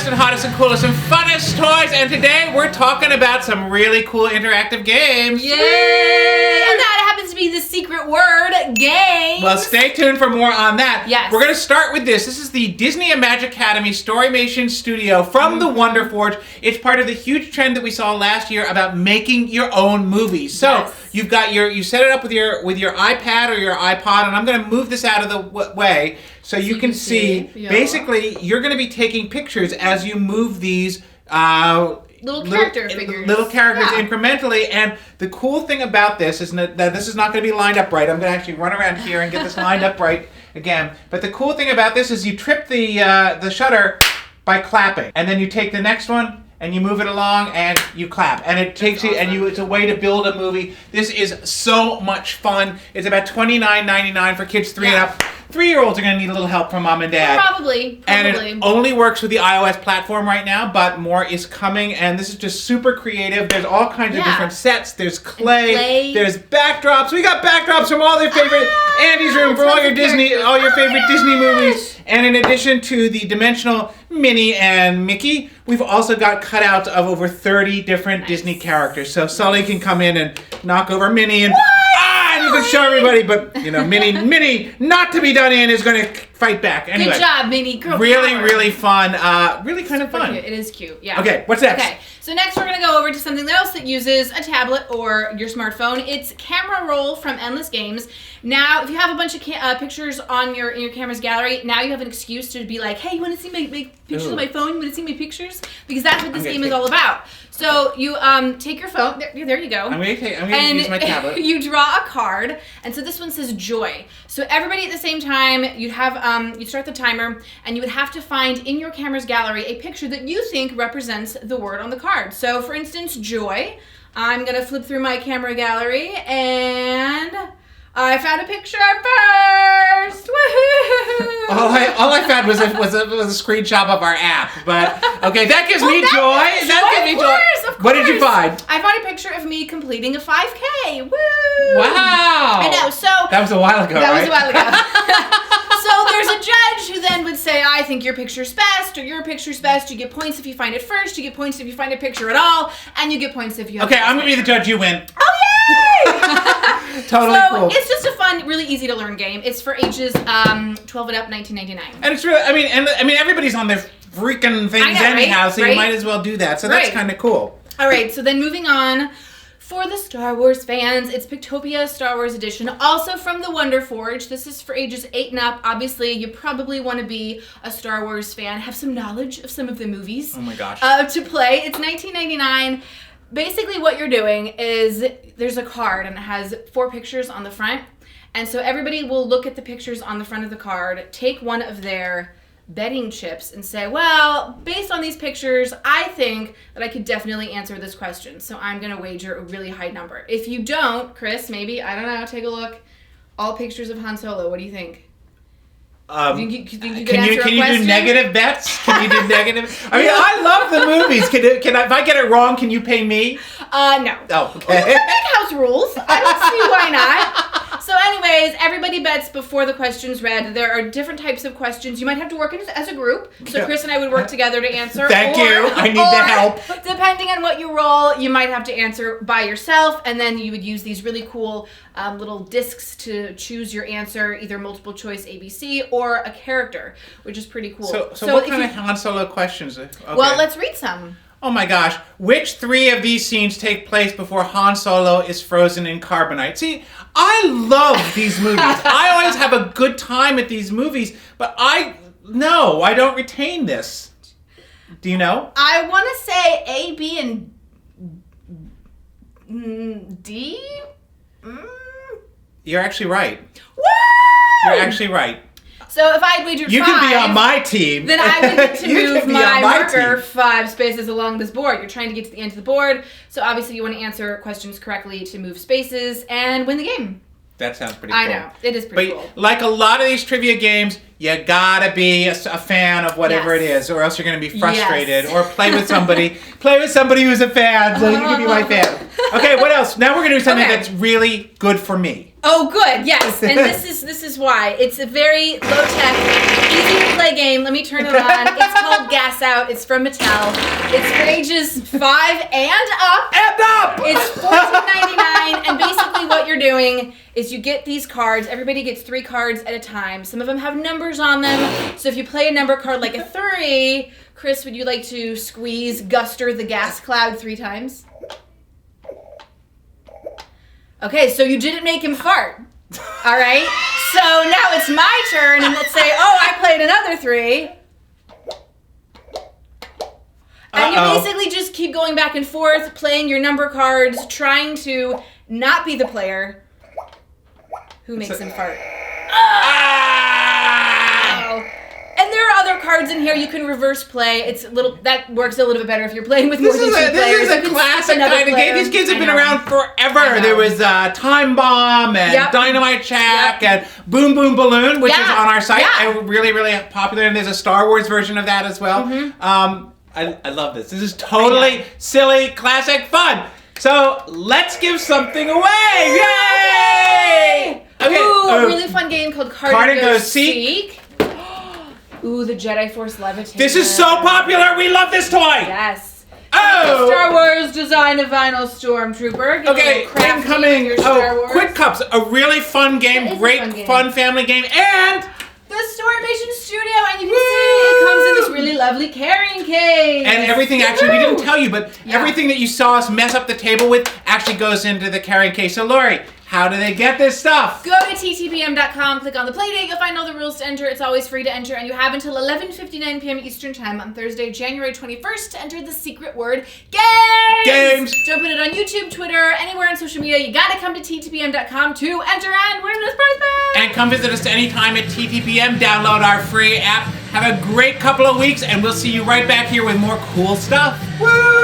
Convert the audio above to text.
newest and hottest and coolest and funnest toys, and today we're talking about some really cool interactive games. Yay! And that happens to be the secret word, games. Well, stay tuned for more on that. Yes. We're going to start with this. This is the Disney Imagicademy Storymation studio from the Wonder Forge. It's part of the huge trend that we saw last year about making your own movies. So you've got you set it up with your iPad or your iPod, and I'm going to move this out of the way so you can see. Basically, you're going to be taking pictures as you move these little characters incrementally. And the cool thing about this is that this is not going to be lined up right. I'm going to actually run around here and get this lined up right again. But the cool thing about this is you trip the shutter by clapping, and then you take the next one and you move it along and you clap, and it takes you, and it's a way to build a movie. This is so much fun. It's about $29.99 for kids 3 and up. 3-year-olds are going to need a little help from mom and dad. Probably. And it only works with the iOS platform right now, but more is coming, and this is just super creative. There's all kinds of different sets. There's clay. There's backdrops. We got backdrops from all their favorite Andy's room for all your favorite Disney movies. And in addition to the dimensional Minnie and Mickey, we've also got cutouts of over 30 different Disney characters. So Sully can come in and knock over Minnie and and you can show everybody, but you know, Minnie, not to be done in, is going to fight back. Anyway, good job, Minnie. Girl really, power. really fun. Really kind of fun. Cute. It is cute. Yeah. Okay, what's next? Okay, so next we're going to go over to something else that uses a tablet or your smartphone. It's Camera Roll from Endless Games. Now, if you have a bunch of pictures in your camera's gallery, now you have an excuse to be like, hey, you want to see my pictures on my phone? You want to see my pictures? Because that's what this game is all about. So you take your phone. There you go. I'm going to use my tablet. You draw a card, and so this one says joy. So everybody at the same time, you'd have you start the timer, and you would have to find in your camera's gallery a picture that you think represents the word on the card. So for instance, joy. I'm gonna flip through my camera gallery, and I found a picture first. Woohoo! All I found was a screenshot of our app, but okay, that gives me joy. That gives me joy. Of course. What did you find? I found a picture of me completing a 5K. Woo! Wow! I know. So that was a while ago. That was a while ago. So there's a judge who then would say, I think your picture's best, or your picture's best. You get points if you find it first. You get points if you find a picture at all, and you get points if you have. Okay, I'm gonna be the judge. You win. Oh yay! Totally cool. It's just a fun, really easy to learn game. It's for ages 12 and up, $19.99. And it's really, I mean, everybody's on their freaking things anyhow, so you might as well do that. So that's kind of cool. All right, so then moving on. For the Star Wars fans, it's Pictopia Star Wars Edition, also from the Wonder Forge. This is for ages 8 and up. Obviously, you probably want to be a Star Wars fan, have some knowledge of some of the movies. Oh my gosh. To play. It's $19.99. Basically, what you're doing is there's a card, and it has 4 pictures on the front. And so everybody will look at the pictures on the front of the card, take one of their betting chips and say, well, based on these pictures, I think that I could definitely answer this question. So I'm going to wager a really high number. If you don't, Chris, maybe, I don't know, take a look. All pictures of Han Solo. What do you think? Can you do negative bets? Can you do negative? I mean, I love the movies. Can I, if I get it wrong, can you pay me? No. Oh, okay. Well, big house rules. I don't see why not. So anyways, everybody bets before the question's read. There are different types of questions. You might have to work as a group. So Chris and I would work together to answer. Thank you. I need the help. Depending on what you roll, you might have to answer by yourself, and then you would use these really cool little discs to choose your answer, either multiple choice ABC or a character, which is pretty cool. So what kind of Han Solo questions? Okay. Well, let's read some. Oh my gosh. Which 3 of these scenes take place before Han Solo is frozen in carbonite? See, I love these movies. I always have a good time at these movies, but I don't retain this. Do you know? I want to say A, B, and D? You're actually right. Woo! You're actually right. So if I had wagered 5... You can be on my team. Then I would get to move my marker 5 spaces along this board. You're trying to get to the end of the board, so obviously you want to answer questions correctly to move spaces and win the game. That sounds pretty cool. I know. It is pretty cool. Like a lot of these trivia games, you gotta be a fan of whatever it is, or else you're gonna be frustrated. Or play with somebody. Play with somebody who's a fan, so you can be my fan. Okay, what else? Now we're gonna do something Okay. that's really good for me. Oh, good. Yes, and this is why it's a very low tech, easy to play game. Let me turn it on. It's called Gas Out. It's from Mattel. It's for ages 5 and up. And up! It's $14.99, and basically what you're doing is you get these cards. Everybody gets 3 cards at a time. Some of them have numbers on them. So if you play a number card like a 3, Chris, would you like to squeeze Guster the gas cloud 3 times? Okay, so you didn't make him fart. All right? So now it's my turn, and let's say, oh, I played another 3. And you basically just keep going back and forth, playing your number cards, trying to not be the player who makes him fart. Oh! And there are other cards in here you can reverse play. It's that works a little bit better if you're playing with more than 2 players. This is a classic kind of game. These games have been around forever. There was Time Bomb and Dynamite Shack and Boom Boom Balloon, which is on our site. And really, really popular. And there's a Star Wars version of that as well. I love this. This is totally silly, classic fun. So let's give something away. Yay! Okay. Ooh, a really fun game called Card and Go Seek. Ooh, the Jedi Force Levitator. This is so popular. We love this toy. Yes. Oh. Star Wars design a vinyl Stormtrooper. Okay, incoming. Quick Cups, a really fun game. Great fun family game. And the Storymation Studio, and you can see it comes in this really lovely carrying case. And everything, actually, we didn't tell you, but everything that you saw us mess up the table with actually goes into the carrying case. So, Lori, how do they get this stuff? Go to TTPM.com, click on the Playdate, you'll find all the rules to enter. It's always free to enter, and you have until 11:59 p.m. Eastern Time on Thursday, January 21st to enter the secret word, GAMES! Don't put it on YouTube, Twitter, anywhere on social media. You gotta come to TTPM.com to enter and win this prize bag! And come visit us anytime at TTPM. Download our free app. Have a great couple of weeks, and we'll see you right back here with more cool stuff. Woo!